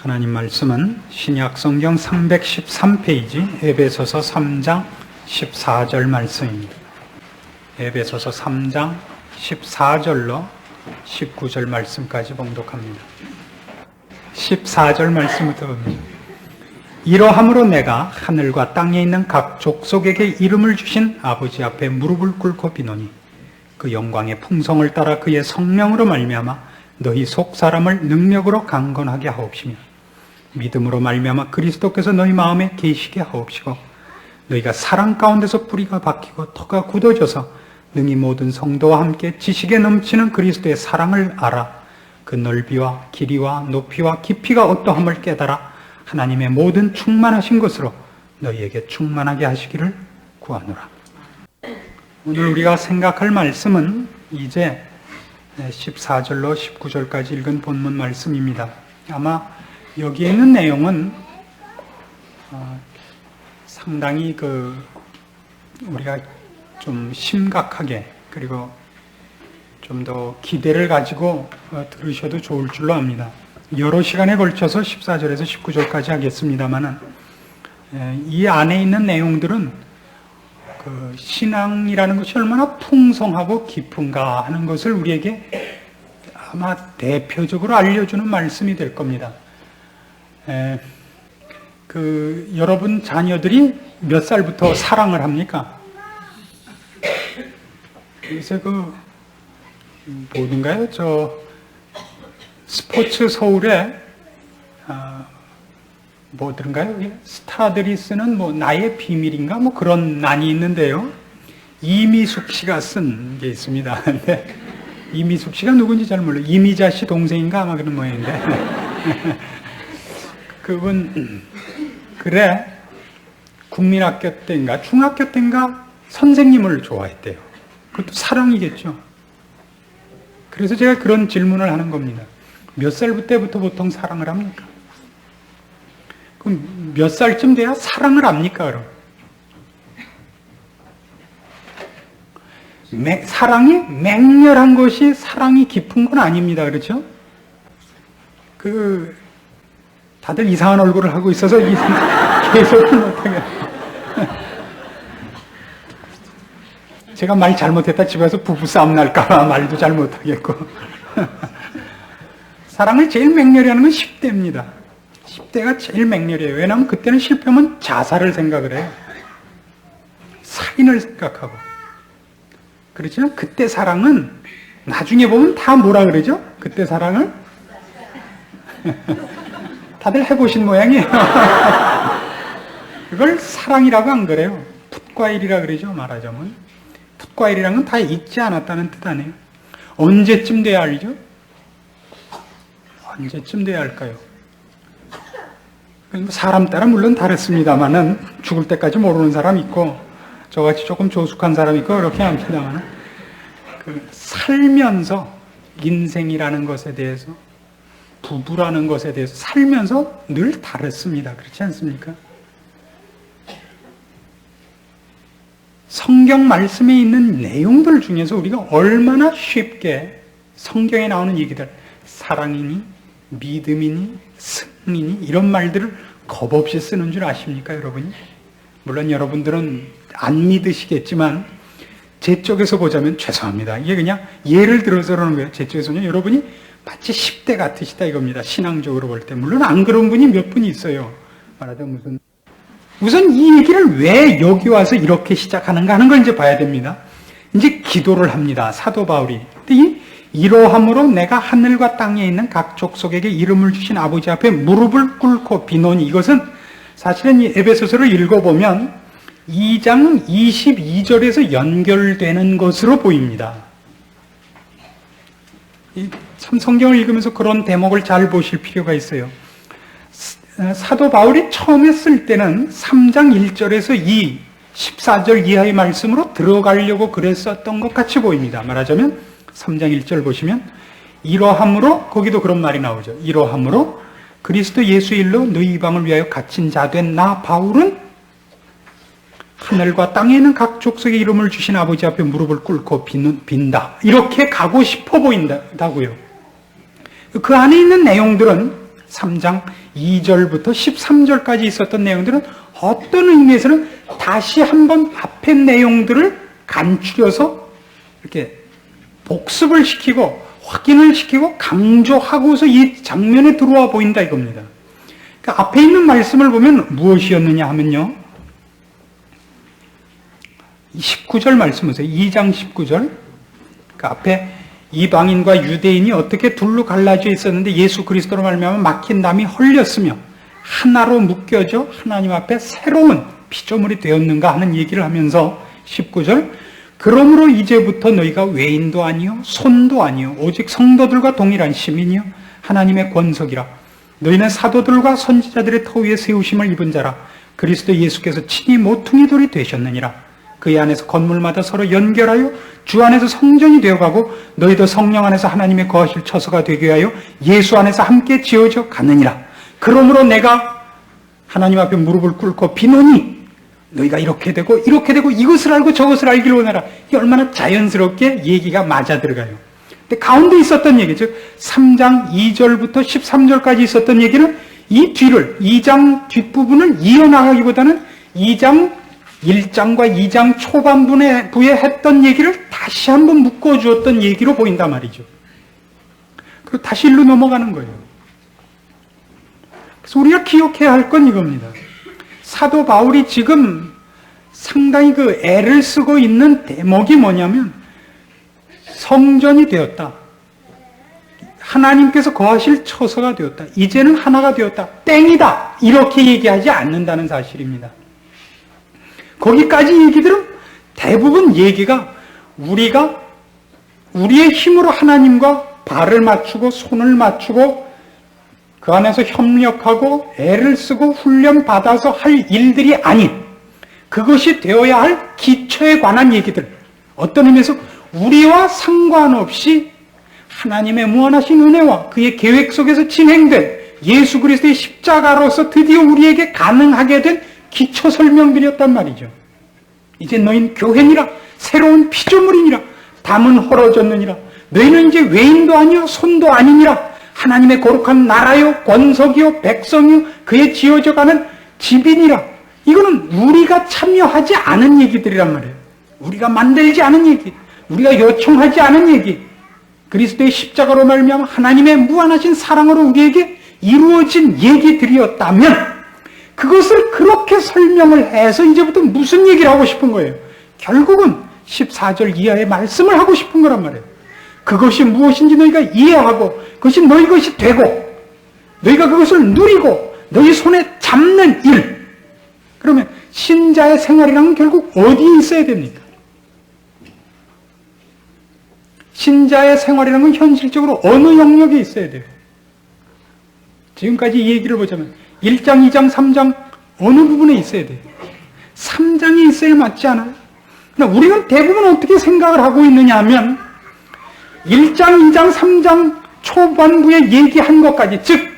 하나님 말씀은 신약 성경 313페이지 에베소서 3장 14절 말씀입니다. 에베소서 3장 14절로 19절 말씀까지 봉독합니다. 14절 말씀부터 봅니다. 이러함으로 내가 하늘과 땅에 있는 각 족속에게 이름을 주신 아버지 앞에 무릎을 꿇고 비노니 그 영광의 풍성을 따라 그의 성령으로 말미암아 너희 속 사람을 능력으로 강건하게 하옵시며 믿음으로 말미암아 그리스도께서 너희 마음에 계시게 하옵시고 너희가 사랑 가운데서 뿌리가 박히고 터가 굳어져서 능히 모든 성도와 함께 지식에 넘치는 그리스도의 사랑을 알아 그 넓이와 길이와 높이와 깊이가 어떠함을 깨달아 하나님의 모든 충만하신 것으로 너희에게 충만하게 하시기를 구하노라. 오늘 우리가 생각할 말씀은 이제 14절로 19절까지 읽은 본문 말씀입니다. 아마 여기에 있는 내용은 상당히 우리가 좀 심각하게 그리고 좀 더 기대를 가지고 들으셔도 좋을 줄로 압니다. 여러 시간에 걸쳐서 14절에서 19절까지 하겠습니다만은 이 안에 있는 내용들은 신앙이라는 것이 얼마나 풍성하고 깊은가 하는 것을 우리에게 아마 대표적으로 알려주는 말씀이 될 겁니다. 여러분 자녀들이 몇 살부터 사랑을 합니까? 요새 뭐든가요? 스포츠 서울에 뭐든가요? 스타들이 쓰는 나의 비밀인가? 그런 난이 있는데요. 이미숙 씨가 쓴 게 있습니다. 근데 이미숙 씨가 누군지 잘 몰라요. 이미자 씨 동생인가? 아마 그런 모양인데. 그분, 국민학교 때인가, 중학교 때인가 선생님을 좋아했대요. 그것도 사랑이겠죠. 그래서 제가 그런 질문을 하는 겁니다. 몇 살부터 보통 사랑을 합니까? 그럼 몇 살쯤 돼야 사랑을 합니까, 그럼? 사랑이 맹렬한 것이 사랑이 깊은 건 아닙니다. 그렇죠? 다들 이상한 얼굴을 하고 있어서 계속을 못하게. 제가 말 잘못했다 집에 가서 부부싸움 날까봐 말도 잘 못하겠고. 사랑을 제일 맹렬히 하는 건 10대입니다. 10대가 제일 맹렬해요. 왜냐하면 그때는 실패하면 자살을 생각을 해요. 살인을 생각하고. 그렇지만 그때 사랑은 나중에 보면 다 뭐라 그러죠? 그때 사랑을? 다들 해보신 모양이에요. 그걸 사랑이라고 안 그래요. 풋과일이라 그러죠, 말하자면. 풋과일이란 건 다 익지 않았다는 뜻 아니에요. 언제쯤 돼야 알죠? 언제쯤 돼야 할까요? 사람 따라 물론 다르습니다만은 죽을 때까지 모르는 사람 있고 저같이 조금 조숙한 사람 있고 그렇게 합니다만은 살면서 인생이라는 것에 대해서 부부라는 것에 대해서 살면서 늘 다릅니다. 그렇지 않습니까? 성경 말씀에 있는 내용들 중에서 우리가 얼마나 쉽게 성경에 나오는 얘기들 사랑이니 믿음이니 승리니 이런 말들을 겁없이 쓰는 줄 아십니까, 여러분이? 물론 여러분들은 안 믿으시겠지만 제 쪽에서 보자면 죄송합니다. 이게 그냥 예를 들어서 그러는 거예요. 제 쪽에서는 여러분이 마치 10대 같으시다 이겁니다. 신앙적으로 볼 때. 물론 안 그런 분이 몇 분 있어요. 말하자면 우선 이 얘기를 왜 여기 와서 이렇게 시작하는가 하는 걸 이제 봐야 됩니다. 이제 기도를 합니다. 사도 바울이. 근데 이러함으로 내가 하늘과 땅에 있는 각 족속에게 이름을 주신 아버지 앞에 무릎을 꿇고 비노니 이것은 사실은 이 에베소서를 읽어보면 2장 22절에서 연결되는 것으로 보입니다. 참 성경을 읽으면서 그런 대목을 잘 보실 필요가 있어요. 사도 바울이 처음에 쓸 때는 3장 1절에서 14절 이하의 말씀으로 들어가려고 그랬었던 것 같이 보입니다. 말하자면 3장 1절 보시면 이러함으로 거기도 그런 말이 나오죠. 이러함으로 그리스도 예수 일로 너희 이방을 위하여 갇힌 자 된 나 바울은 하늘과 땅에 있는 각 족속의 이름을 주신 아버지 앞에 무릎을 꿇고 빈다. 이렇게 가고 싶어 보인다고요. 그 안에 있는 내용들은 3장 2절부터 13절까지 있었던 내용들은 어떤 의미에서는 다시 한번 앞의 내용들을 간추려서 이렇게 복습을 시키고 확인을 시키고 강조하고서 이 장면에 들어와 보인다 이겁니다. 그러니까 앞에 있는 말씀을 보면 무엇이었느냐 하면요, 19절 말씀 보세요. 2장 19절. 그 앞에 이방인과 유대인이 어떻게 둘로 갈라져 있었는데 예수 그리스도로 말미암아 막힌 담이 헐렸으며 하나로 묶여져 하나님 앞에 새로운 피조물이 되었는가 하는 얘기를 하면서 19절, 그러므로 이제부터 너희가 외인도 아니요 손도 아니요 오직 성도들과 동일한 시민이요 하나님의 권석이라. 너희는 사도들과 선지자들의 터 위에 세우심을 입은 자라. 그리스도 예수께서 친히 모퉁이 돌이 되셨느니라. 그의 안에서 건물마다 서로 연결하여 주 안에서 성전이 되어가고 너희도 성령 안에서 하나님의 거하실 처소가 되게 하여 예수 안에서 함께 지어져 가느니라. 그러므로 내가 하나님 앞에 무릎을 꿇고 비노니 너희가 이렇게 되고 이것을 알고 저것을 알기를 원하라. 이게 얼마나 자연스럽게 얘기가 맞아 들어가요. 근데 가운데 있었던 얘기, 즉 3장 2절부터 13절까지 있었던 얘기는 이 뒤를, 2장 뒷부분을 이어나가기보다는 2장 1장과 2장 초반부에 했던 얘기를 다시 한번 묶어주었던 얘기로 보인단 말이죠. 그리고 다시 일로 넘어가는 거예요. 그래서 우리가 기억해야 할 건 이겁니다. 사도 바울이 지금 상당히 그 애를 쓰고 있는 대목이 뭐냐면 성전이 되었다. 하나님께서 거하실 처소가 되었다. 이제는 하나가 되었다. 땡이다. 이렇게 얘기하지 않는다는 사실입니다. 거기까지 얘기들은 대부분 얘기가 우리가 우리의 힘으로 하나님과 발을 맞추고 손을 맞추고 그 안에서 협력하고 애를 쓰고 훈련받아서 할 일들이 아닌, 그것이 되어야 할 기초에 관한 얘기들, 어떤 의미에서 우리와 상관없이 하나님의 무한하신 은혜와 그의 계획 속에서 진행된 예수 그리스도의 십자가로서 드디어 우리에게 가능하게 된 기초 설명들이었단 말이죠. 이제 너희는 교회니라, 새로운 피조물이니라, 담은 헐어졌느니라, 너희는 이제 외인도 아니요 손도 아니니라, 하나님의 거룩한 나라요 권석이요 백성이요 그의 지어져가는 집이니라. 이거는 우리가 참여하지 않은 얘기들이란 말이에요. 우리가 만들지 않은 얘기, 우리가 요청하지 않은 얘기, 그리스도의 십자가로 말미암아 하나님의 무한하신 사랑으로 우리에게 이루어진 얘기들이었다면 그것을 그렇게 설명을 해서 이제부터 무슨 얘기를 하고 싶은 거예요? 결국은 14절 이하의 말씀을 하고 싶은 거란 말이에요. 그것이 무엇인지 너희가 이해하고 그것이 너희 것이 되고 너희가 그것을 누리고 너희 손에 잡는 일. 그러면 신자의 생활이란 결국 어디에 있어야 됩니까? 신자의 생활이라는 건 현실적으로 어느 영역에 있어야 돼요? 지금까지 이 얘기를 보자면 1장, 2장, 3장 어느 부분에 있어야 돼요? 3장에 있어야 맞지 않아요? 그러나 우리는 대부분 어떻게 생각을 하고 있느냐 하면 1장, 2장, 3장 초반부에 얘기한 것까지, 즉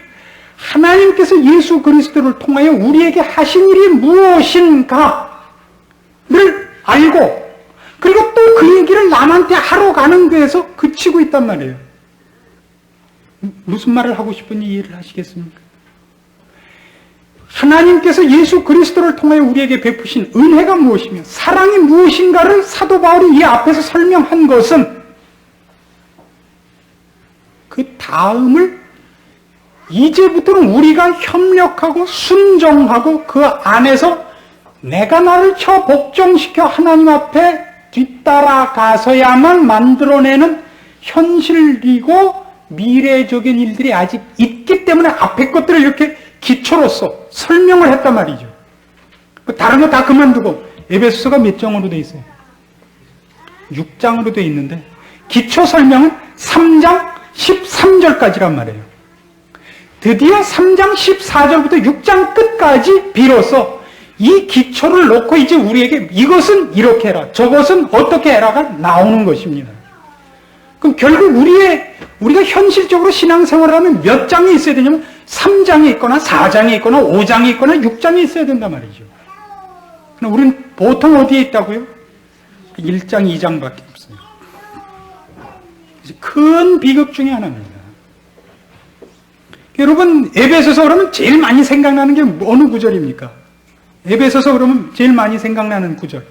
하나님께서 예수 그리스도를 통하여 우리에게 하신 일이 무엇인가를 알고 그리고 또 그 얘기를 남한테 하러 가는 데에서 그치고 있단 말이에요. 무슨 말을 하고 싶은지 이해를 하시겠습니까? 하나님께서 예수 그리스도를 통하여 우리에게 베푸신 은혜가 무엇이며 사랑이 무엇인가를 사도 바울이 이 앞에서 설명한 것은 그 다음을 이제부터는 우리가 협력하고 순종하고 그 안에서 내가 나를 복종시켜 하나님 앞에 뒤따라가서야만 만들어내는 현실이고 미래적인 일들이 아직 있기 때문에 앞에 것들을 이렇게 기초로서 설명을 했단 말이죠. 다른 거 다 그만두고 에베소서가 몇 장으로 되어 있어요? 6장으로 되어 있는데 기초 설명은 3장 13절까지란 말이에요. 드디어 3장 14절부터 6장 끝까지 비로소 이 기초를 놓고 이제 우리에게 이것은 이렇게 해라, 저것은 어떻게 해라가 나오는 것입니다. 그럼 결국 우리가 현실적으로 신앙생활을 하면 몇 장이 있어야 되냐면 3장이 있거나 4장이 있거나 5장이 있거나 6장이 있어야 된단 말이죠. 그럼 우리는 보통 어디에 있다고요? 1장, 2장밖에 없어요. 큰 비극 중에 하나입니다. 여러분, 에베소서 그러면 제일 많이 생각나는 게 어느 구절입니까? 에베소서 그러면 제일 많이 생각나는 구절.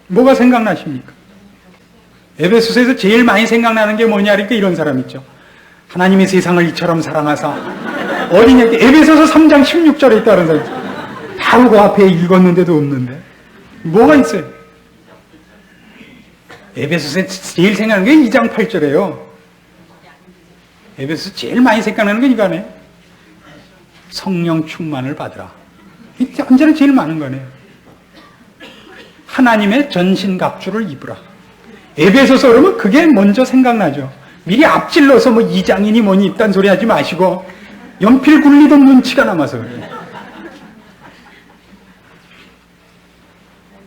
뭐가 생각나십니까? 에베소서에서 제일 많이 생각나는 게 뭐냐, 그러니까 이런 사람 있죠. 하나님이 세상을 이처럼 사랑하사. 어디냐, 에베소서 3장 16절에 있다는 사람 있죠. 바로 그 앞에 읽었는데도 없는데. 뭐가 있어요? 에베소서에 제일 생각나는 게 2장 8절이에요. 에베소서 제일 많이 생각나는 건 이거 아니에요? 성령 충만을 받으라. 이게 언제나 제일 많은 거네요. 하나님의 전신갑주를 입으라. 에베소서 그러면 그게 먼저 생각나죠. 미리 앞질러서 뭐 이장이니 뭐니 입단 소리 하지 마시고 연필 굴리던 눈치가 남아서 그래요.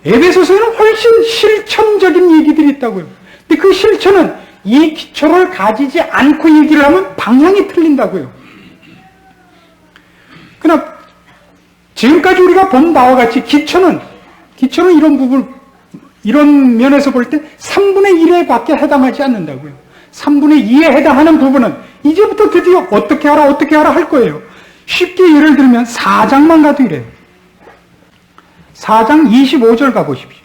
에베소서에는 훨씬 실천적인 얘기들이 있다고요. 근데 그 실천은 이 기초를 가지지 않고 얘기를 하면 방향이 틀린다고요. 그러나 지금까지 우리가 본 바와 같이 기초는 이런 부분, 이런 면에서 볼 때 3분의 1에 밖에 해당하지 않는다고요. 3분의 2에 해당하는 부분은 이제부터 드디어 어떻게 하라 할 거예요. 쉽게 예를 들면 4장만 가도 이래요. 4장 25절 가보십시오.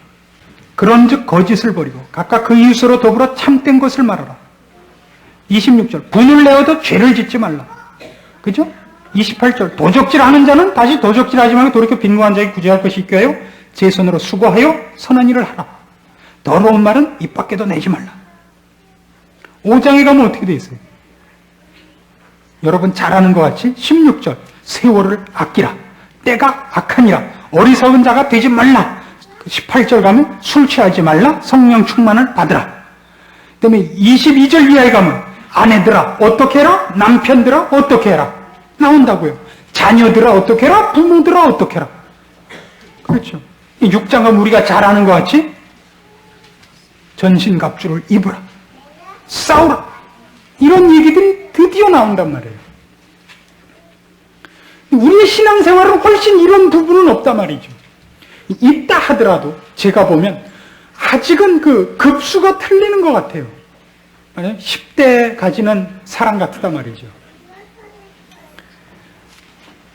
그런즉 거짓을 버리고 각각 그 이웃으로 더불어 참된 것을 말하라. 26절 분을 내어도 죄를 짓지 말라. 그죠? 28절 도적질하는 자는 다시 도적질하지 말고 돌이켜 빈궁한 자에게 구제할 것이 있게하여 제 손으로 수고하여 선한 일을 하라. 더러운 말은 입 밖에도 내지 말라. 5장에 가면 어떻게 돼 있어요? 여러분 잘 아는 것 같이 16절 세월을 아끼라. 때가 악하니라. 어리석은 자가 되지 말라. 18절 가면 술 취하지 말라. 성령 충만을 받으라. 그 다음에 22절 이하에 가면 아내들아 어떻게 해라. 남편들아 어떻게 해라. 나온다고요. 자녀들아 어떻게 해라. 부모들아 어떻게 해라. 그렇죠. 이 6장 가면 우리가 잘 아는 것 같이 전신갑주를 입으라. 싸우라. 이런 얘기들이 드디어 나온단 말이에요. 우리의 신앙생활은 훨씬 이런 부분은 없단 말이죠. 있다 하더라도 제가 보면 아직은 그 급수가 틀리는 것 같아요. 10대 가지는 사랑 같단 말이죠.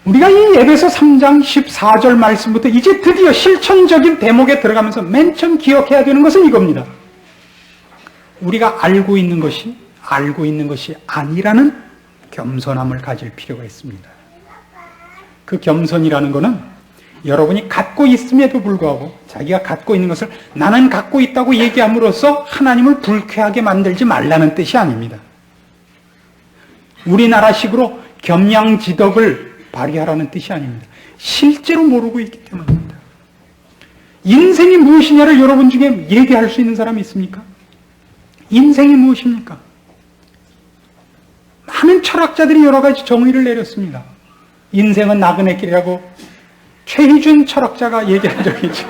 우리가 이 에베소 3장 14절 말씀부터 이제 드디어 실천적인 대목에 들어가면서 맨 처음 기억해야 되는 것은 이겁니다. 우리가 알고 있는 것이 아니라는 겸손함을 가질 필요가 있습니다. 그 겸손이라는 것은 여러분이 갖고 있음에도 불구하고 자기가 갖고 있는 것을 나는 갖고 있다고 얘기함으로써 하나님을 불쾌하게 만들지 말라는 뜻이 아닙니다. 우리나라식으로 겸양지덕을 발휘하라는 뜻이 아닙니다. 실제로 모르고 있기 때문입니다. 인생이 무엇이냐를 여러분 중에 얘기할 수 있는 사람이 있습니까? 인생이 무엇입니까? 많은 철학자들이 여러 가지 정의를 내렸습니다. 인생은 나그네 길이라고 최희준 철학자가 얘기한 적이 있죠.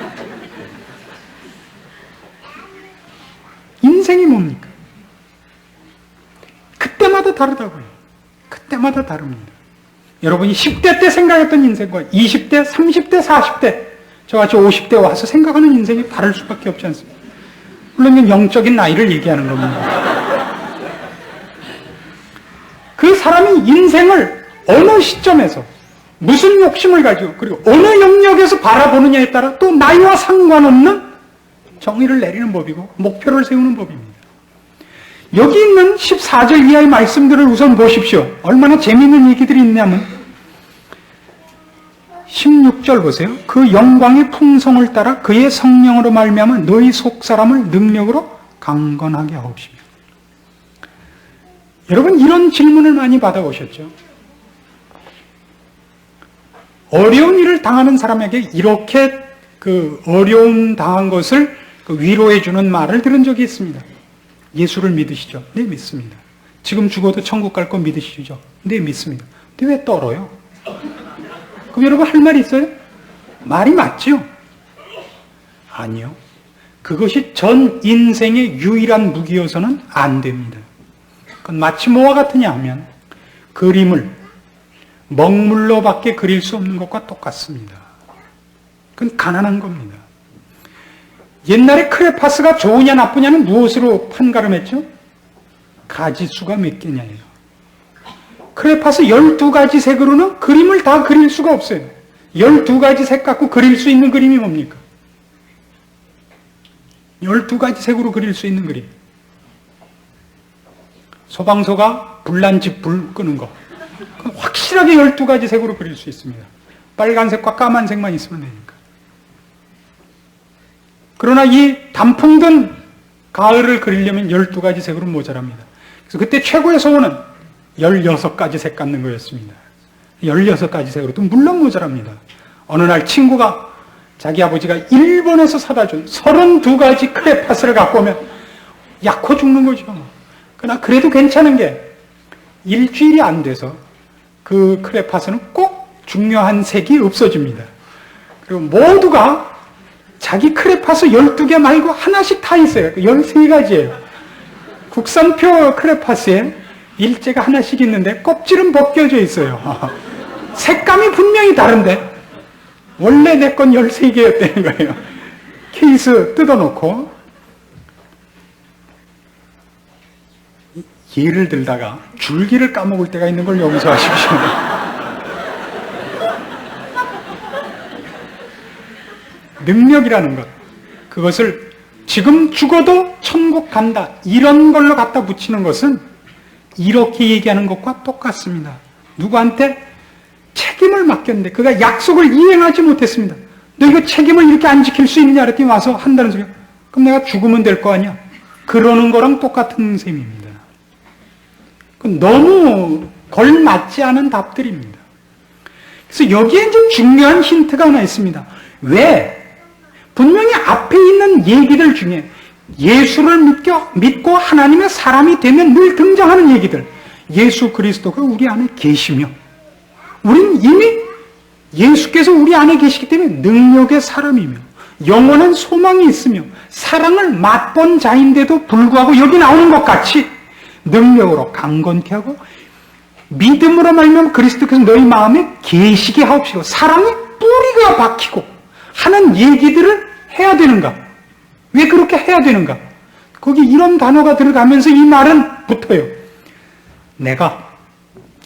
인생이 뭡니까? 그때마다 다르다고요. 그때마다 다릅니다. 여러분이 10대 때 생각했던 인생과 20대, 30대, 40대, 저같이 50대 와서 생각하는 인생이 다를 수밖에 없지 않습니까? 물론 영적인 나이를 얘기하는 겁니다. 그 사람이 인생을 어느 시점에서 무슨 욕심을 가지고 그리고 어느 영역에서 바라보느냐에 따라 또 나이와 상관없는 정의를 내리는 법이고 목표를 세우는 법입니다. 여기 있는 14절 이하의 말씀들을 우선 보십시오. 얼마나 재미있는 얘기들이 있냐면 16절 보세요. 그 영광의 풍성을 따라 그의 성령으로 말미암아 너희 속사람을 능력으로 강건하게 하옵시며. 여러분 이런 질문을 많이 받아오셨죠. 어려운 일을 당하는 사람에게 이렇게 그 어려움 당한 것을 위로해 주는 말을 들은 적이 있습니다. 예수를 믿으시죠? 네, 믿습니다. 지금 죽어도 천국 갈 거 믿으시죠? 네, 믿습니다. 근데 왜 떨어요? 그럼 여러분 할 말이 있어요? 말이 맞죠? 아니요. 그것이 전 인생의 유일한 무기여서는 안 됩니다. 그건 마치 뭐와 같으냐 하면 그림을 먹물로밖에 그릴 수 없는 것과 똑같습니다. 그건 가난한 겁니다. 옛날에 크레파스가 좋으냐 나쁘냐는 무엇으로 판가름했죠? 가지수가 몇 개냐예요. 크레파스 12가지 색으로는 그림을 다 그릴 수가 없어요. 12가지 색 갖고 그릴 수 있는 그림이 뭡니까? 12가지 색으로 그릴 수 있는 그림. 소방서가 불난 집 불 끄는 거. 확실하게 12가지 색으로 그릴 수 있습니다. 빨간색과 까만색만 있으면 되니까. 그러나 이 단풍 든 가을을 그리려면 12가지 색으로 모자랍니다. 그래서 그때 최고의 소원은 16가지 색 갖는 거였습니다. 16가지 색으로도 물론 모자랍니다. 어느 날 친구가 자기 아버지가 일본에서 사다 준 32가지 크레파스를 갖고 오면 약호 죽는 거죠. 그러나 그래도 괜찮은 게 일주일이 안 돼서 그 크레파스는 꼭 중요한 색이 없어집니다. 그리고 모두가 자기 크레파스 12개 말고 하나씩 다 있어요. 13가지예요. 국산표 크레파스에 일제가 하나씩 있는데 껍질은 벗겨져 있어요. 색감이 분명히 다른데 원래 내 건 13개였다는 거예요. 케이스 뜯어놓고 예를 들다가 줄기를 까먹을 때가 있는 걸 용서하십시오. 능력이라는 것, 그것을 지금 죽어도 천국 간다 이런 걸로 갖다 붙이는 것은 이렇게 얘기하는 것과 똑같습니다. 누구한테 책임을 맡겼는데 그가 약속을 이행하지 못했습니다. 너 이거 책임을 이렇게 안 지킬 수 있느냐 그랬더니 와서 한다는 소리야. 그럼 내가 죽으면 될 거 아니야. 그러는 거랑 똑같은 셈입니다. 너무 걸맞지 않은 답들입니다. 그래서 여기에 이제 중요한 힌트가 하나 있습니다. 왜? 분명히 앞에 있는 얘기들 중에 예수를 믿고 하나님의 사람이 되면 늘 등장하는 얘기들, 예수 그리스도가 우리 안에 계시며 우리는 이미 예수께서 우리 안에 계시기 때문에 능력의 사람이며 영원한 소망이 있으며 사랑을 맛본 자인데도 불구하고 여기 나오는 것 같이 능력으로 강건케 하고 믿음으로 말미암아 그리스도께서 너희 마음에 계시게 하옵시고 사랑의 뿌리가 박히고 하는 얘기들을 해야 되는가? 왜 그렇게 해야 되는가? 거기 이런 단어가 들어가면서 이 말은 붙어요. 내가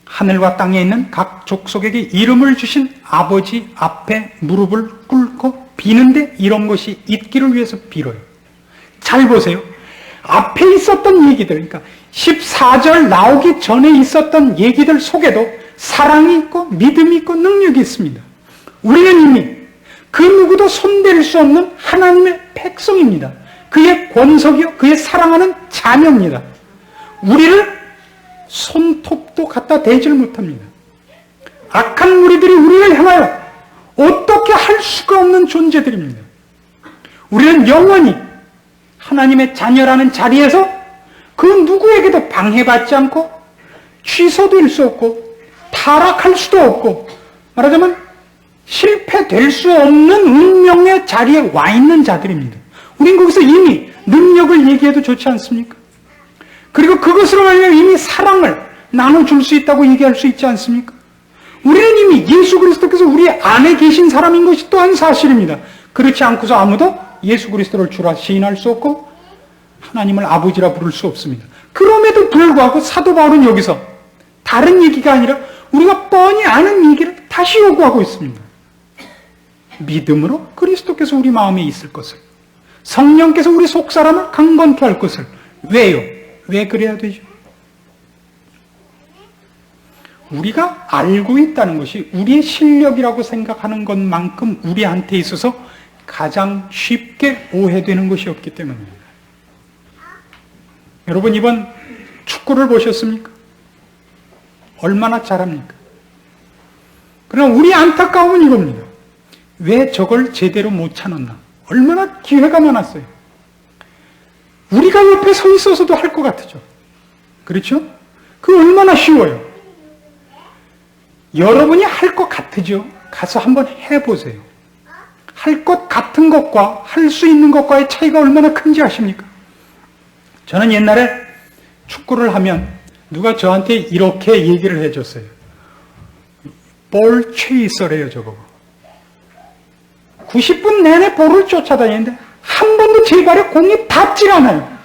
하늘과 땅에 있는 각 족속에게 이름을 주신 아버지 앞에 무릎을 꿇고 비는데 이런 것이 있기를 위해서 빌어요. 잘 보세요. 앞에 있었던 얘기들, 그러니까 14절 나오기 전에 있었던 얘기들 속에도 사랑이 있고 믿음이 있고 능력이 있습니다. 우리는 이미 그 누구도 손댈 수 없는 하나님의 백성입니다. 그의 권속이요 그의 사랑하는 자녀입니다. 우리를 손톱도 갖다 대질 못합니다. 악한 무리들이 우리를 향하여 어떻게 할 수가 없는 존재들입니다. 우리는 영원히 하나님의 자녀라는 자리에서 그 누구에게도 방해받지 않고 취소될 수 없고 타락할 수도 없고 말하자면 실패될 수 없는 운명의 자리에 와 있는 자들입니다. 우린 거기서 이미 능력을 얘기해도 좋지 않습니까? 그리고 그것으로 말미암아 이미 사랑을 나눠줄 수 있다고 얘기할 수 있지 않습니까? 우리는 이미 예수 그리스도께서 우리 안에 계신 사람인 것이 또한 사실입니다. 그렇지 않고서 아무도 예수 그리스도를 주라 시인할 수 없고 하나님을 아버지라 부를 수 없습니다. 그럼에도 불구하고 사도 바울은 여기서 다른 얘기가 아니라 우리가 뻔히 아는 얘기를 다시 요구하고 있습니다. 믿음으로 그리스도께서 우리 마음에 있을 것을, 성령께서 우리 속사람을 강건케 할 것을. 왜요? 왜 그래야 되죠? 우리가 알고 있다는 것이 우리의 실력이라고 생각하는 것만큼 우리한테 있어서 가장 쉽게 오해되는 것이 없기 때문입니다. 여러분 이번 축구를 보셨습니까? 얼마나 잘합니까? 그러나 우리 안타까움은 이겁니다. 왜 저걸 제대로 못 찾았나? 얼마나 기회가 많았어요. 우리가 옆에 서 있어서도 할 것 같죠. 그렇죠? 그거 얼마나 쉬워요. 여러분이 할 것 같으죠? 가서 한번 해보세요. 할 것 같은 것과 할 수 있는 것과의 차이가 얼마나 큰지 아십니까? 저는 옛날에 축구를 하면 누가 저한테 이렇게 얘기를 해줬어요. 볼 체이서래요, 저거. 90분 내내 볼을 쫓아다니는데 한 번도 제 발에 공이 닿질 않아요.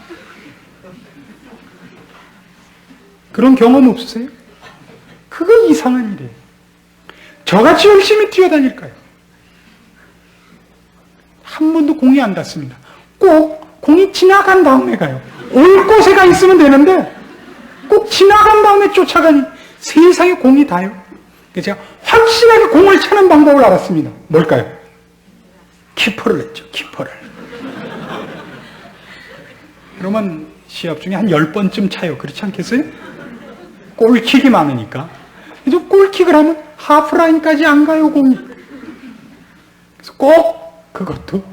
그런 경험 없으세요? 그거 이상한 일이에요. 저같이 열심히 뛰어다닐까요? 한 번도 공이 안 닿습니다. 꼭 공이 지나간 다음에 가요. 올 곳에 가 있으면 되는데 꼭 지나간 다음에 쫓아가니 세상에 공이 닿아요. 그래서 제가 확실하게 공을 차는 방법을 알았습니다. 뭘까요? 키퍼를 했죠. 키퍼를. 그러면 시합 중에 한 10번쯤 차요. 그렇지 않겠어요? 골킥이 많으니까. 그래서 골킥을 하면 하프라인까지 안 가요, 공이. 그래서 꼭 그것도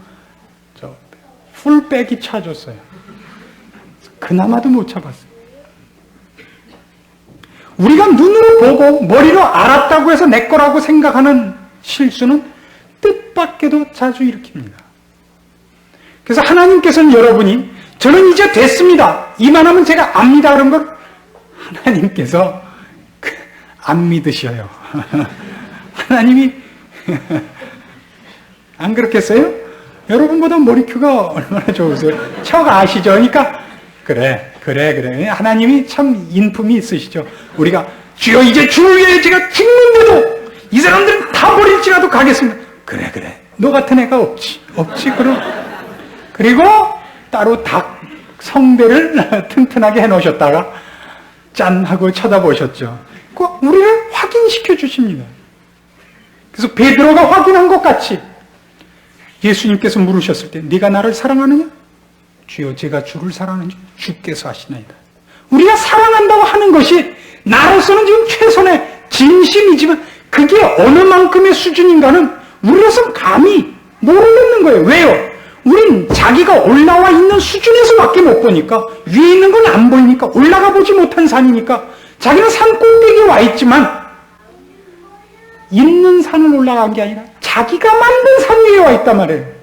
풀백이 차줬어요. 그나마도 못 잡았어요. 우리가 눈으로 보고 머리로 알았다고 해서 내 거라고 생각하는 실수는 뜻밖에도 자주 일으킵니다. 그래서 하나님께서는 여러분이 저는 이제 됐습니다. 이만하면 제가 압니다. 그런 걸 하나님께서 안 믿으셔요. 하나님이 안 그렇겠어요? 여러분보다 머리큐가 얼마나 좋으세요? 척 아시죠? 그러니까 그래. 하나님이 참 인품이 있으시죠. 우리가 주여 이제 주를 위해 제가 죽는데도 이 사람들은 다 버릴지라도 가겠습니다. 그래. 너 같은 애가 없지. 그럼. 그리고 따로 닭 성대를 튼튼하게 해놓으셨다가 짠 하고 쳐다보셨죠. 우리를 확인시켜 주십니다. 그래서 베드로가 확인한 것 같이 예수님께서 물으셨을 때 네가 나를 사랑하느냐? 주여 제가 주를 사랑하는지 주께서 아시나이다. 우리가 사랑한다고 하는 것이 나로서는 지금 최선의 진심이지만 그게 어느 만큼의 수준인가는 우리로서는 감히 모르겠는 거예요. 왜요? 우린 자기가 올라와 있는 수준에서밖에 못 보니까, 위에 있는 건 안 보이니까, 올라가 보지 못한 산이니까 자기는 산 꼭대기에 와 있지만 있는 산을 올라간 게 아니라 자기가 만든 산 위에 와 있단 말이에요.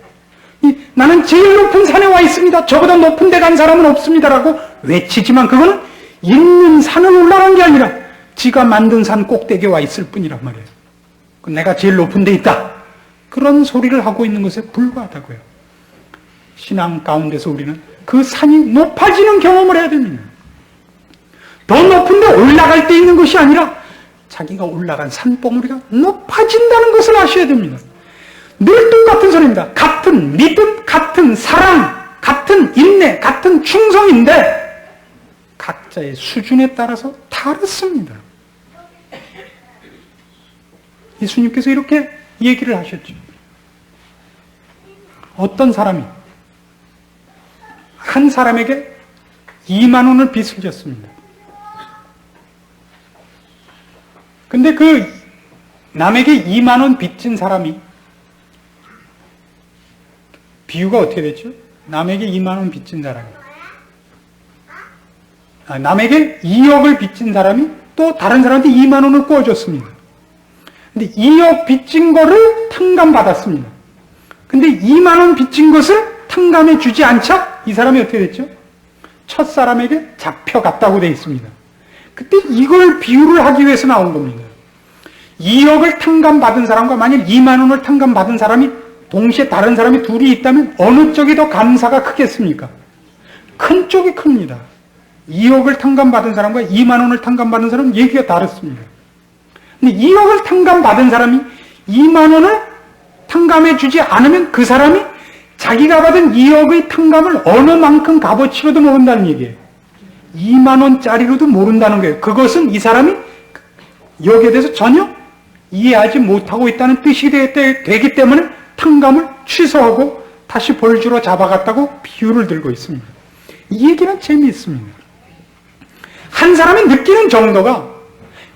나는 제일 높은 산에 와 있습니다. 저보다 높은 데 간 사람은 없습니다라고 외치지만 그거는 있는 산을 올라간 게 아니라 지가 만든 산 꼭대기에 와 있을 뿐이란 말이에요. 내가 제일 높은 데 있다. 그런 소리를 하고 있는 것에 불과하다고요. 신앙 가운데서 우리는 그 산이 높아지는 경험을 해야 됩니다. 더 높은 데 올라갈 때 있는 것이 아니라 자기가 올라간 산봉우리가 높아진다는 것을 아셔야 됩니다. 늘 똑같은 소리입니다. 같은 믿음, 같은 사랑, 같은 인내, 같은 충성인데 각자의 수준에 따라서 다릅니다. 예수님께서 이렇게 얘기를 하셨죠. 어떤 사람이 한 사람에게 2만 원을 빚을 졌습니다. 근데 그 남에게 2만 원 빚진 사람이 비유가 어떻게 됐죠? 남에게 2만 원 빚진 사람이 남에게 2억을 빚진 사람이 또 다른 사람한테 2만 원을 구워줬습니다. 근데 2억 빚진 거를 탕감받았습니다. 근데 2만 원 빚진 것을 탕감해 주지 않자 이 사람이 어떻게 됐죠? 첫 사람에게 잡혀갔다고 되어 있습니다. 그때 이걸 비유를 하기 위해서 나온 겁니다. 2억을 탕감받은 사람과 만약 2만 원을 탕감받은 사람이 동시에 다른 사람이 둘이 있다면 어느 쪽이 더 감사가 크겠습니까? 큰 쪽이 큽니다. 2억을 탕감받은 사람과 2만 원을 탕감받은 사람은 얘기가 다릅니다. 근데 2억을 탕감받은 사람이 2만 원을 탕감해 주지 않으면 그 사람이 자기가 받은 2억의 탕감을 어느 만큼 값어치로도 모른다는 얘기예요. 2만 원짜리로도 모른다는 거예요. 그것은 이 사람이 여기에 대해서 전혀 이해하지 못하고 있다는 뜻이 되기 때문에 탕감을 취소하고 다시 벌주로 잡아갔다고 비유를 들고 있습니다. 이 얘기는 재미있습니다. 한 사람이 느끼는 정도가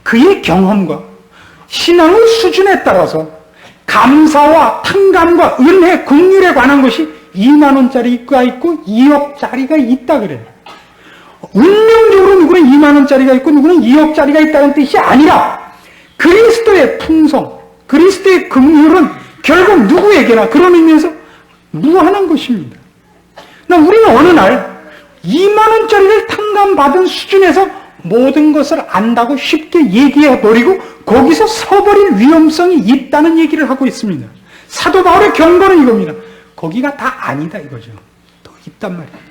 그의 경험과 신앙의 수준에 따라서 감사와 탕감과 은혜, 긍휼에 관한 것이 2만 원짜리가 있고 2억짜리가 있다 그래요. 운명적으로 누구는 2만 원짜리가 있고 누구는 2억짜리가 있다는 뜻이 아니라 그리스도의 풍성, 그리스도의 긍휼은 결국 누구에게나 그런 의미에서 무한한 것입니다. 우리는 어느 날 2만 원짜리를 탕감받은 수준에서 모든 것을 안다고 쉽게 얘기해버리고 거기서 서버릴 위험성이 있다는 얘기를 하고 있습니다. 사도 바울의 경고는 이겁니다. 거기가 다 아니다 이거죠. 더 있단 말입니다.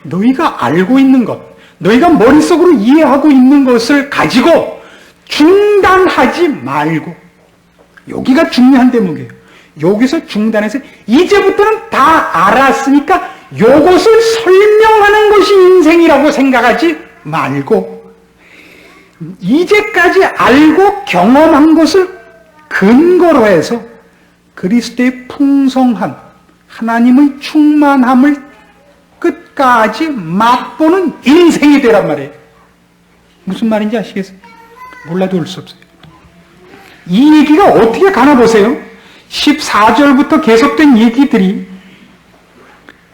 너희가 알고 있는 것, 너희가 머릿속으로 이해하고 있는 것을 가지고 중단하지 말고, 여기가 중요한 대목이에요. 여기서 중단해서 이제부터는 다 알았으니까 요것을 설명하는 것이 인생이라고 생각하지 말고, 이제까지 알고 경험한 것을 근거로 해서 그리스도의 풍성한 하나님의 충만함을 끝까지 맛보는 인생이 되란 말이에요. 무슨 말인지 아시겠어요? 몰라도 올 수 없어요. 이 얘기가 어떻게 가나 보세요. 14절부터 계속된 얘기들이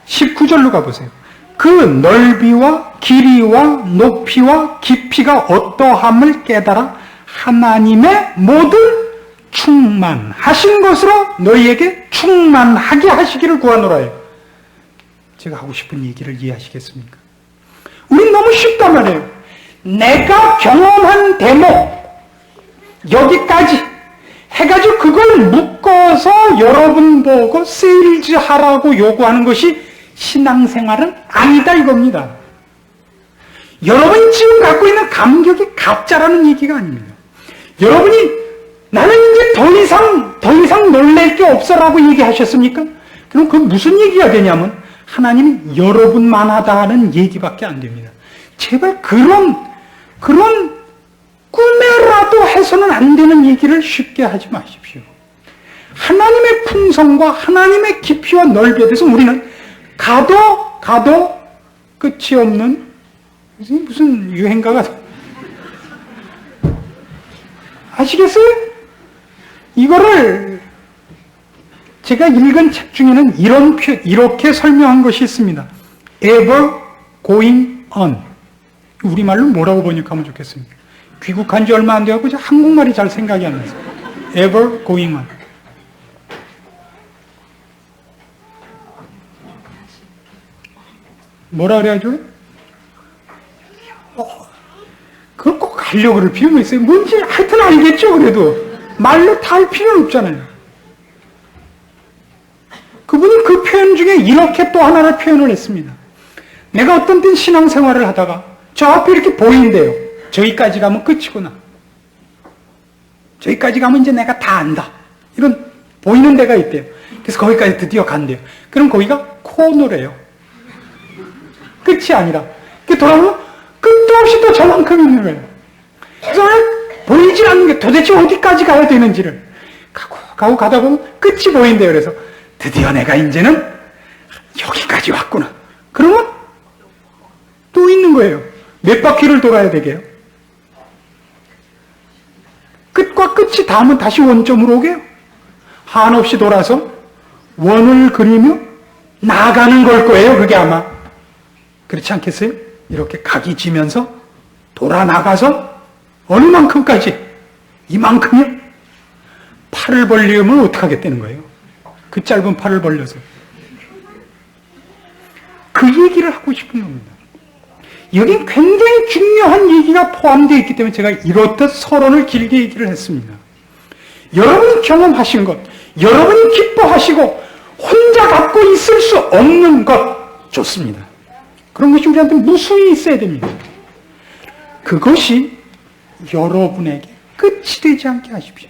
19절로 가보세요. 그 넓이와 길이와 높이와 깊이가 어떠함을 깨달아 하나님의 모든 충만하신 것으로 너희에게 충만하게 하시기를 구하노라요. 제가 하고 싶은 얘기를 이해하시겠습니까? 우린 너무 쉽단 말이에요. 내가 경험한 대목 여기까지 해가지고 그걸 묶어서 여러분 보고 세일즈 하라고 요구하는 것이 신앙생활은 아니다 이겁니다. 여러분이 지금 갖고 있는 감격이 가짜라는 얘기가 아닙니다. 여러분이 나는 이제 더 이상 놀랄 게 없어라고 얘기하셨습니까? 그럼 그건 무슨 얘기가 되냐면 하나님이 여러분만 하다는 얘기밖에 안 됩니다. 제발 그런 꿈에라도 해서는 안 되는 얘기를 쉽게 하지 마십시오. 하나님의 풍성과 하나님의 깊이와 넓이에 대해서 우리는 가도 끝이 없는 무슨 유행가가 아시겠어요? 이거를 제가 읽은 책 중에는 이렇게 설명한 것이 있습니다. Ever going on. 우리말로 뭐라고 번역하면 좋겠습니까? 귀국한 지 얼마 안 돼가지고 한국말이 잘 생각이 안 나서. Ever going on. 뭐라 그래야죠? 그걸 꼭 하려고 그럴 필요가 있어요. 뭔지 하여튼 알겠죠, 그래도. 말로 다 할 필요는 없잖아요. 그분이 그 표현 중에 이렇게 또 하나를 표현을 했습니다. 내가 어떤 땐 신앙생활을 하다가 저 앞에 이렇게 보인대요. 저기까지 가면 끝이구나. 저기까지 가면 이제 내가 다 안다. 이런 보이는 데가 있대요. 그래서 거기까지 드디어 간대요. 그럼 거기가 코너래요. 끝이 아니라. 돌아보면 끝도 없이 또 저만큼 있는 거예요. 그래서 보이지 않는 게 도대체 어디까지 가야 되는지를 가고 가다 보면 끝이 보인대요. 그래서 드디어 내가 이제는 여기까지 왔구나. 그러면 또 있는 거예요. 몇 바퀴를 돌아야 되게요? 끝과 끝이 닿으면 다시 원점으로 오게요. 한없이 돌아서 원을 그리며 나가는 걸 거예요. 그게 아마. 그렇지 않겠어요? 이렇게 각이 지면서 돌아 나가서 어느 만큼까지? 이만큼이요? 팔을 벌리면 어떻게 하겠다는 거예요? 그 짧은 팔을 벌려서. 그 얘기를 하고 싶은 겁니다. 여기 굉장히 중요한 얘기가 포함되어 있기 때문에 제가 이렇듯 서론을 길게 얘기를 했습니다. 여러분이 경험하신 것, 여러분이 기뻐하시고 혼자 갖고 있을 수 없는 것 좋습니다. 그런 것이 우리한테 무수히 있어야 됩니다. 그것이 여러분에게 끝이 되지 않게 하십시오.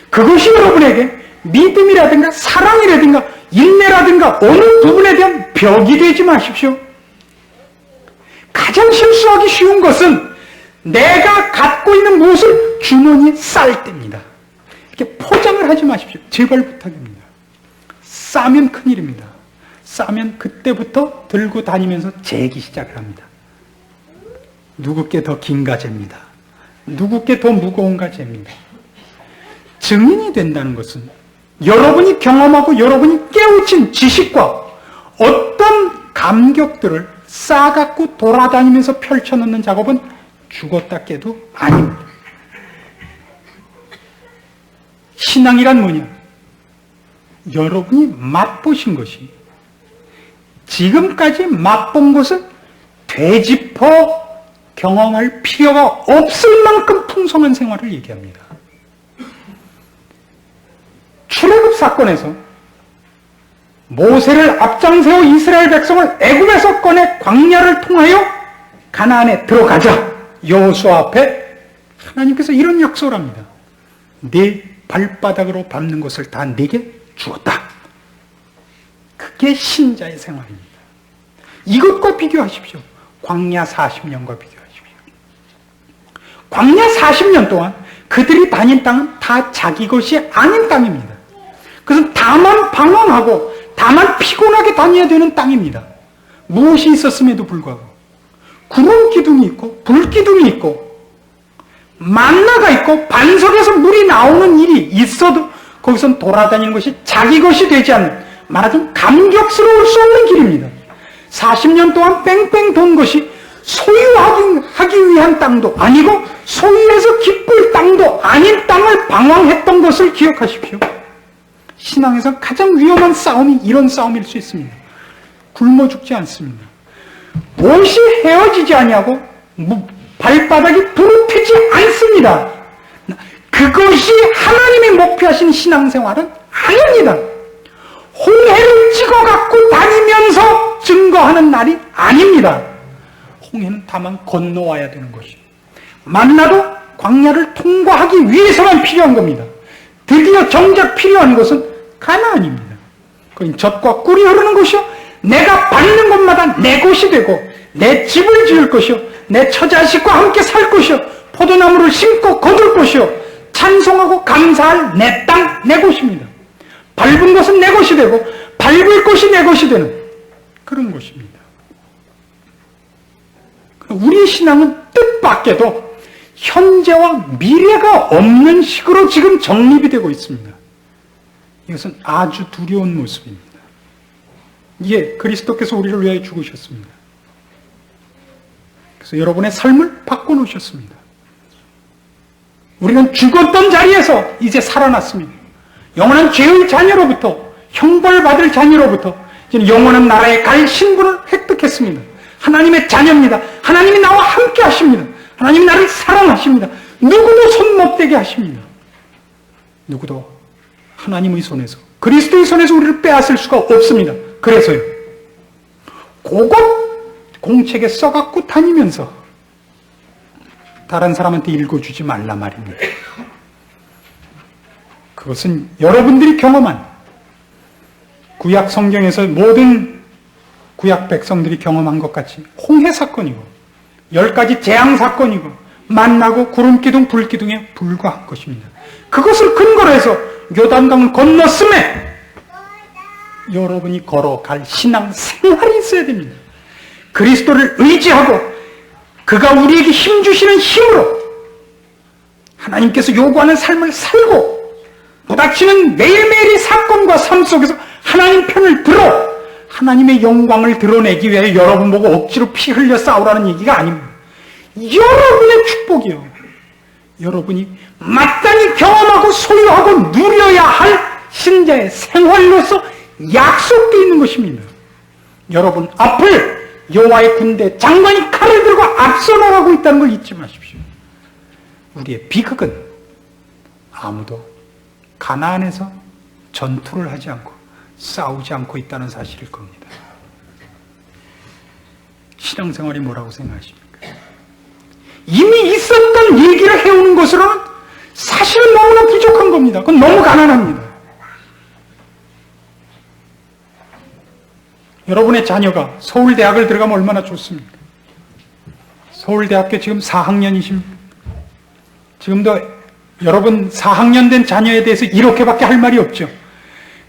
그것이 여러분에게 믿음이라든가 사랑이라든가 인내라든가 어느 부분에 대한 벽이 되지 마십시오. 가장 실수하기 쉬운 것은 내가 갖고 있는 무엇을 주머니에 쌀 때입니다. 이렇게 포장을 하지 마십시오. 제발 부탁입니다. 싸면 큰일입니다. 싸면 그때부터 들고 다니면서 재기 시작을 합니다. 누구께 더 긴가 잽니다. 누구께 더 무거운가 잽니다. 증인이 된다는 것은 여러분이 경험하고 여러분이 깨우친 지식과 어떤 감격들을 싸갖고 돌아다니면서 펼쳐놓는 작업은 죽었다 깨도 아닙니다. 신앙이란 뭐냐? 여러분이 맛보신 것이 지금까지 맛본 것을 되짚어 경험할 필요가 없을 만큼 풍성한 생활을 얘기합니다. 출애굽 사건에서 모세를 앞장세워 이스라엘 백성을 애굽에서 꺼내 광야를 통하여 가나안에 들어가자. 여호수아 앞에 하나님께서 이런 약속을 합니다. 네 발바닥으로 밟는 것을 다 네게 주었다. 그게 신자의 생활입니다. 이것과 비교하십시오. 광야 40년과 비교하십시오. 광야 40년 동안 그들이 다닌 땅은 다 자기 것이 아닌 땅입니다. 그것은 다만 방황하고 다만 피곤하게 다녀야 되는 땅입니다. 무엇이 있었음에도 불구하고 구름 기둥이 있고 불 기둥이 있고 만나가 있고 반석에서 물이 나오는 일이 있어도 거기선 돌아다니는 것이 자기 것이 되지 않는, 말하자면 감격스러울 수 없는 길입니다. 40년 동안 뺑뺑 돈 것이 소유하기 위한 땅도 아니고 소유해서 기쁠 땅도 아닌 땅을 방황했던 것을 기억하십시오. 신앙에서 가장 위험한 싸움이 이런 싸움일 수 있습니다. 굶어 죽지 않습니다. 무엇이 헤어지지 아니하고 발바닥이 부르트지 않습니다. 그것이 하나님이 목표하신 신앙생활은 아닙니다. 홍해를 찍어갖고 다니면서 증거하는 날이 아닙니다. 홍해는 다만 건너와야 되는 것이죠. 만나도 광야를 통과하기 위해서만 필요한 겁니다. 드디어 정작 필요한 것은 가나안입니다. 그건 젖과 꿀이 흐르는 것이요, 내가 밟는 곳마다 내 것이 되고 내 집을 지을 것이요, 내 처자식과 함께 살 것이요, 포도나무를 심고 거둘 것이요, 찬송하고 감사할 내 땅, 내 곳입니다. 밟은 것은 내 것이 되고 밟을 것이 내 것이 되는 그런 것입니다. 우리 신앙은 뜻밖에도 현재와 미래가 없는 식으로 지금 정립이 되고 있습니다. 이것은 아주 두려운 모습입니다. 이게 그리스도께서 우리를 위하여 죽으셨습니다. 그래서 여러분의 삶을 바꿔놓으셨습니다. 우리는 죽었던 자리에서 이제 살아났습니다. 영원한 죄의 자녀로부터, 형벌받을 자녀로부터 이제 영원한 나라에 갈 신분을 획득했습니다. 하나님의 자녀입니다. 하나님이 나와 함께 하십니다. 하나님이 나를 사랑하십니다. 누구도 손 못 대게 하십니다. 누구도 하나님의 손에서, 그리스도의 손에서 우리를 빼앗을 수가 없습니다. 그래서요, 그것 공책에 써갖고 다니면서 다른 사람한테 읽어주지 말라 말입니다. 그것은 여러분들이 경험한, 구약 성경에서 모든 구약 백성들이 경험한 것 같이 홍해 사건이고 10가지 재앙 사건이고 만나고 구름기둥 불기둥에 불과한 것입니다. 그것을 근거로 해서 요단강을 건넜음에 여러분이 걸어갈 신앙 생활이 있어야 됩니다. 그리스도를 의지하고 그가 우리에게 힘주시는 힘으로 하나님께서 요구하는 삶을 살고 부닥치는 매일매일의 사건과 삶 속에서 하나님 편을 들어 하나님의 영광을 드러내기 위해 여러분 보고 억지로 피 흘려 싸우라는 얘기가 아닙니다. 여러분의 축복이요, 여러분이 마땅히 경험하고 소유하고 누려야 할 신자의 생활로서 약속되어 있는 것입니다. 여러분 앞을 여호와의 군대 장관이 칼을 들고 앞서 나가고 있다는 걸 잊지 마십시오. 우리의 비극은 아무도 가나안에서 전투를 하지 않고 싸우지 않고 있다는 사실일 겁니다. 신앙생활이 뭐라고 생각하십니까? 이미 있었던 얘기를 해오는 것으로는 사실은 너무나 부족한 겁니다. 그건 너무 가난합니다. 여러분의 자녀가 서울대학을 들어가면 얼마나 좋습니까? 서울대학교 지금 4학년이십니까? 지금도 여러분 4학년 된 자녀에 대해서 이렇게밖에 할 말이 없죠.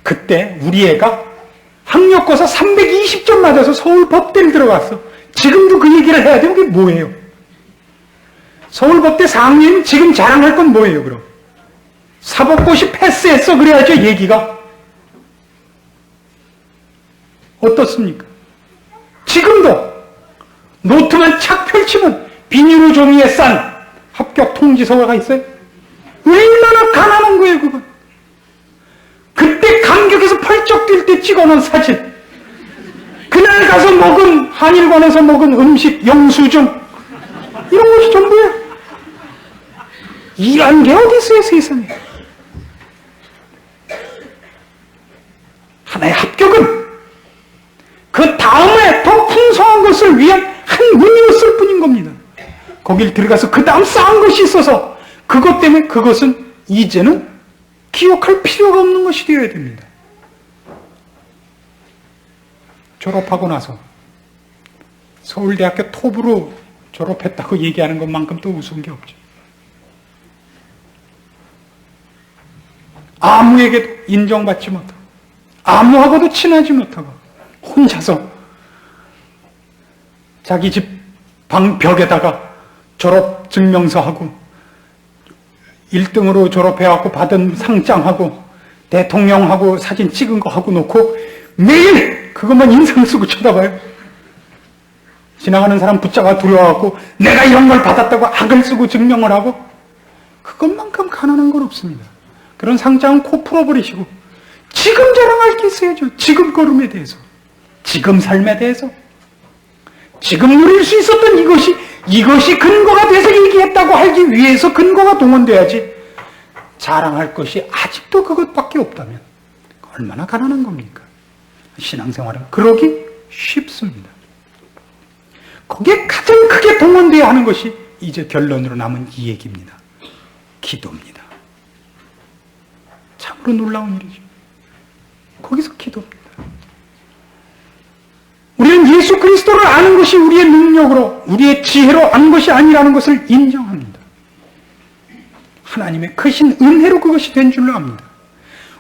그때 우리 애가 학력고사 320점 맞아서 서울법대를 들어갔어. 지금도 그 얘기를 해야 되면 그게 뭐예요? 서울법대 4학년이면 지금 자랑할 건 뭐예요, 그럼? 사법고시 패스했어, 그래야죠, 얘기가. 어떻습니까? 지금도 노트만 착 펼치면 비닐로 종이에 싼 합격 통지서가 있어요? 얼마나 가난한 거예요, 그건. 그때 감격해서 펄쩍 뛸 때 찍어놓은 사진, 그날 가서 먹은, 한일관에서 먹은 음식 영수증, 이런 것이 전부예요. 이런 게 어디 있어요, 세상에. 하나의 합격은 그 다음에 더 풍성한 것을 위한 한 문이었을 뿐인 겁니다. 거길 들어가서 그 다음 쌓은 것이 있어서 그것 때문에 그것은 이제는 기억할 필요가 없는 것이 되어야 됩니다. 졸업하고 나서 서울대학교 톱으로 졸업했다고 얘기하는 것만큼 또 우스운 게 없죠. 아무에게도 인정받지 못하고 아무하고도 친하지 못하고 혼자서 자기 집 방 벽에다가 졸업 증명서하고 1등으로 졸업해갖고 받은 상장하고 대통령하고 사진 찍은 거 하고 놓고 매일 그것만 인상 쓰고 쳐다봐요. 지나가는 사람 붙잡아 들어와갖고 내가 이런 걸 받았다고 악을 쓰고 증명을 하고 그것만큼 가난한 건 없습니다. 그런 상장은 코 풀어버리시고 지금 자랑할 게 있어야죠. 지금 걸음에 대해서, 지금 삶에 대해서, 지금 누릴 수 있었던 이것이 근거가 돼서 얘기했다고 하기 위해서 근거가 동원돼야지. 자랑할 것이 아직도 그것밖에 없다면 얼마나 가난한 겁니까? 신앙생활은 그러기 쉽습니다. 거기에 가장 크게 동원돼야 하는 것이 이제 결론으로 남은 이 얘기입니다. 기도입니다. 참으로 놀라운 일이죠. 거기서 기도입니다. 우리는 예수 그리스도를 아는 것이 우리의 능력으로, 우리의 지혜로 아는 것이 아니라는 것을 인정합니다. 하나님의 크신 은혜로 그것이 된 줄로 압니다.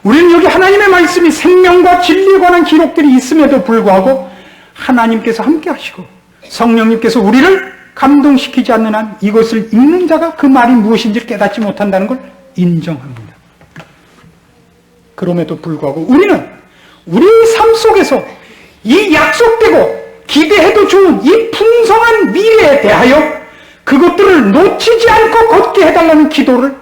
우리는 여기 하나님의 말씀이 생명과 진리에 관한 기록들이 있음에도 불구하고 하나님께서 함께 하시고 성령님께서 우리를 감동시키지 않는 한 이것을 읽는 자가 그 말이 무엇인지를 깨닫지 못한다는 걸 인정합니다. 그럼에도 불구하고 우리는 우리의 삶 속에서 이 약속되고 기대해도 좋은 이 풍성한 미래에 대하여 그것들을 놓치지 않고 걷게 해달라는 기도를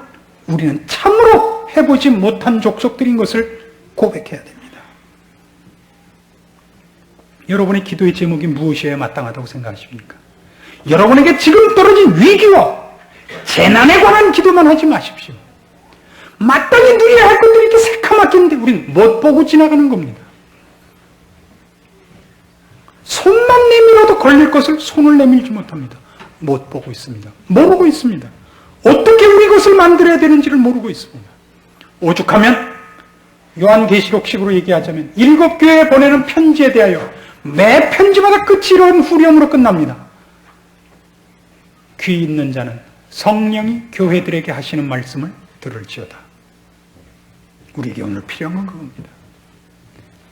우리는 참으로 해보지 못한 족속들인 것을 고백해야 됩니다. 여러분의 기도의 제목이 무엇이어야 마땅하다고 생각하십니까? 여러분에게 지금 떨어진 위기와 재난에 관한 기도만 하지 마십시오. 마땅히 누려야 할 것들이 이렇게 새카맣겠는데 우리는 못 보고 지나가는 겁니다. 손만 내밀어도 걸릴 것을 손을 내밀지 못합니다. 못 보고 있습니다. 모르고 있습니다. 어떻게 우리 것을 만들어야 되는지를 모르고 있습니다. 오죽하면 요한계시록식으로 얘기하자면 7교회에 보내는 편지에 대하여 매 편지마다 끝이 이런 후렴으로 끝납니다. 귀 있는 자는 성령이 교회들에게 하시는 말씀을 들을지어다. 우리에게 오늘 필요한 건 그겁니다.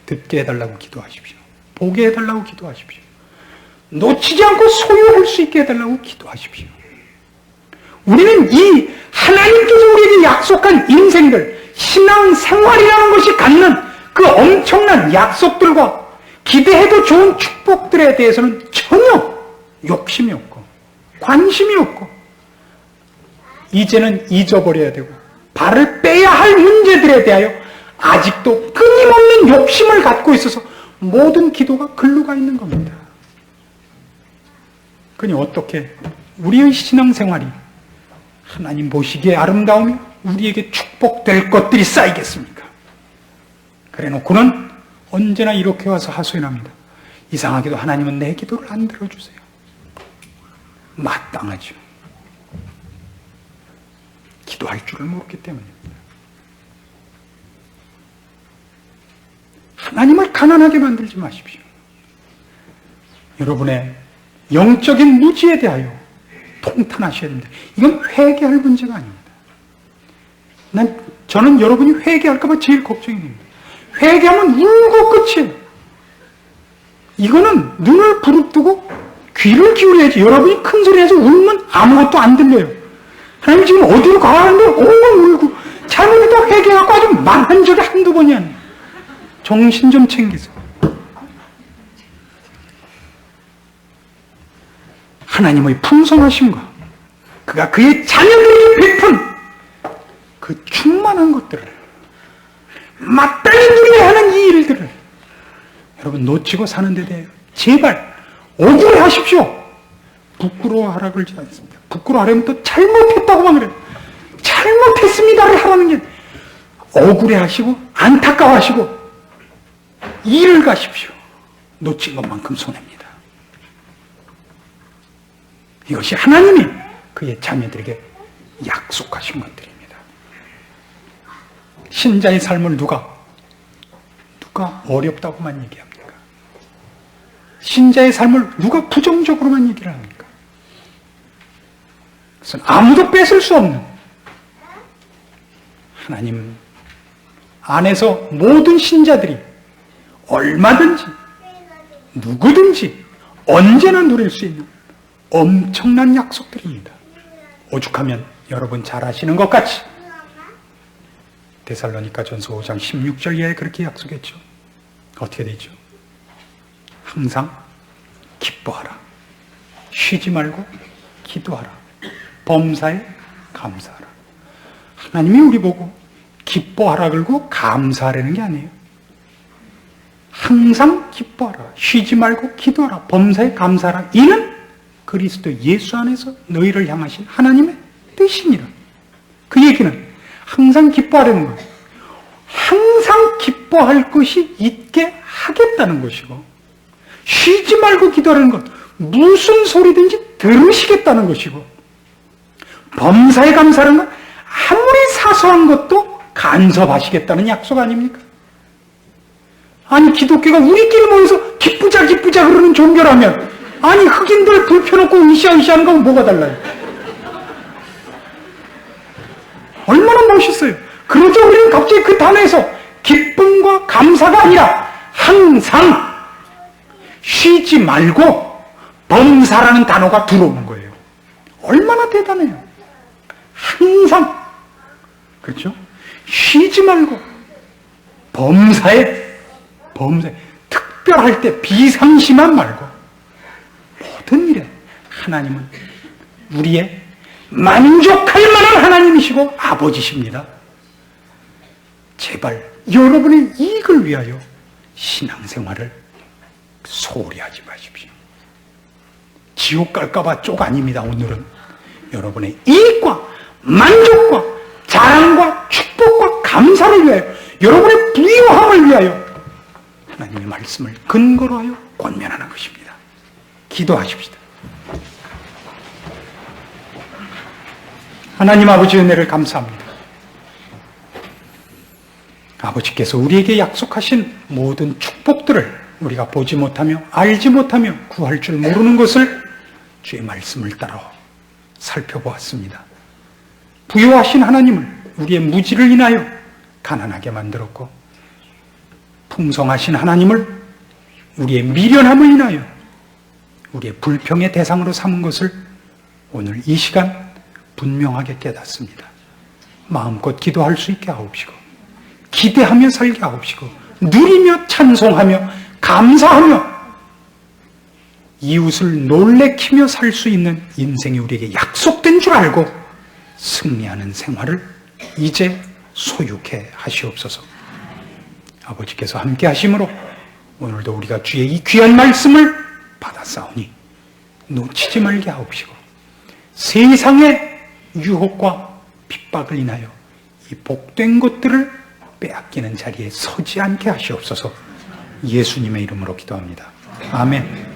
듣게 해달라고 기도하십시오. 보게 해달라고 기도하십시오. 놓치지 않고 소유할 수 있게 해달라고 기도하십시오. 우리는 이 하나님께서 우리에게 약속한 인생들, 신앙생활이라는 것이 갖는 그 엄청난 약속들과 기대해도 좋은 축복들에 대해서는 전혀 욕심이 없고 관심이 없고 이제는 잊어버려야 되고 발을 빼야 할 문제들에 대하여 아직도 끊임없는 욕심을 갖고 있어서 모든 기도가 글로 가 있는 겁니다. 그러니 어떻게 우리의 신앙생활이 하나님 보시기에 아름다우며 우리에게 축복될 것들이 쌓이겠습니까? 그래 놓고는 언제나 이렇게 와서 하소연합니다. 이상하게도 하나님은 내 기도를 안 들어주세요. 마땅하죠. 기도할 줄을 모르기 때문입니다. 하나님을 가난하게 만들지 마십시오. 여러분의 영적인 무지에 대하여 통탄하셔야 됩니다. 이건 회개할 문제가 아닙니다. 저는 여러분이 회개할까 봐 제일 걱정이 됩니다. 회개하면 울고 끝이에요. 이거는 눈을 부릅뜨고 귀를 기울여야지. 여러분이 큰 소리에서 울면 아무것도 안 들려요. 하나님 지금 어디로 가는데 엉엉 울고 잘못했다 회개하고 아주 망한 적이 한두 번이 아니에요. 정신 좀 챙기세요. 하나님의 풍성하심과 그가 그의 자녀들에게 베푼 그 충만한 것들을 마땅히 누려야 하는 이 일들을 여러분 놓치고 사는 데 대해 제발 억울해하십시오. 부끄러워하라 그러지 않습니다. 부끄러워하려면 또 잘못했다고만 그래요. 잘못했습니다를 하라는 게 억울해하시고 안타까워하시고 일을 가십시오. 놓친 것만큼 손해입니다. 이것이 하나님이 그의 자녀들에게 약속하신 것들입니다. 신자의 삶을 누가 어렵다고만 얘기합니까? 신자의 삶을 누가 부정적으로만 얘기를 합니까? 그것은 아무도 뺏을 수 없는, 하나님 안에서 모든 신자들이 얼마든지 누구든지 언제나 누릴 수 있는 엄청난 약속들입니다. 오죽하면 여러분 잘 아시는 것 같이 데살로니가전서 5장 16절 이하에 그렇게 약속했죠. 어떻게 되죠? 항상 기뻐하라. 쉬지 말고 기도하라. 범사에 감사하라. 하나님이 우리 보고 기뻐하라 그러고 감사하라는 게 아니에요. 항상 기뻐하라. 쉬지 말고 기도하라. 범사에 감사하라. 이는 그리스도 예수 안에서 너희를 향하신 하나님의 뜻이니라. 그 얘기는 항상 기뻐하라는 것, 항상 기뻐할 것이 있게 하겠다는 것이고, 쉬지 말고 기도하는 것, 무슨 소리든지 들으시겠다는 것이고, 범사에 감사하는 건 아무리 사소한 것도 간섭하시겠다는 약속 아닙니까? 아니, 기독교가 우리끼리 모여서 기쁘자 그러는 종교라면, 아니, 흑인들 불 펴놓고 으쌰으쌰하는 거 뭐가 달라요? 얼마나 멋있어요. 그러죠. 우리는 갑자기 그 단어에서 기쁨과 감사가 아니라 항상 쉬지 말고 범사라는 단어가 들어오는 거예요. 얼마나 대단해요. 항상, 그렇죠? 쉬지 말고 범사에 특별할 때 비상심한 말고 모든 일에 하나님은 우리의 만족할 만한 하나님이시고 아버지십니다. 제발 여러분의 이익을 위하여 신앙생활을 소홀히 하지 마십시오. 지옥 갈까봐 쪽 아닙니다. 오늘은 여러분의 이익과 만족과 자랑과 축복과 감사를 위하여, 여러분의 부유함을 위하여 하나님의 말씀을 근거로 하여 권면하는 것입니다. 기도하십시다. 하나님 아버지의 은혜를 감사합니다. 아버지께서 우리에게 약속하신 모든 축복들을 우리가 보지 못하며 알지 못하며 구할 줄 모르는 것을 주의 말씀을 따라 살펴보았습니다. 부유하신 하나님을 우리의 무지를 인하여 가난하게 만들었고, 풍성하신 하나님을 우리의 미련함을 인하여 우리의 불평의 대상으로 삼은 것을 오늘 이 시간 분명하게 깨닫습니다. 마음껏 기도할 수 있게 하옵시고, 기대하며 살게 하옵시고, 누리며 찬송하며 감사하며 이웃을 놀래키며 살 수 있는 인생이 우리에게 약속된 줄 알고 승리하는 생활을 이제 소유케 하시옵소서. 아버지께서 함께 하심으로 오늘도 우리가 주의 이 귀한 말씀을 받았사오니 놓치지 말게 하옵시고, 세상의 유혹과 핍박을 인하여 이 복된 것들을 빼앗기는 자리에 서지 않게 하시옵소서. 예수님의 이름으로 기도합니다. 아멘.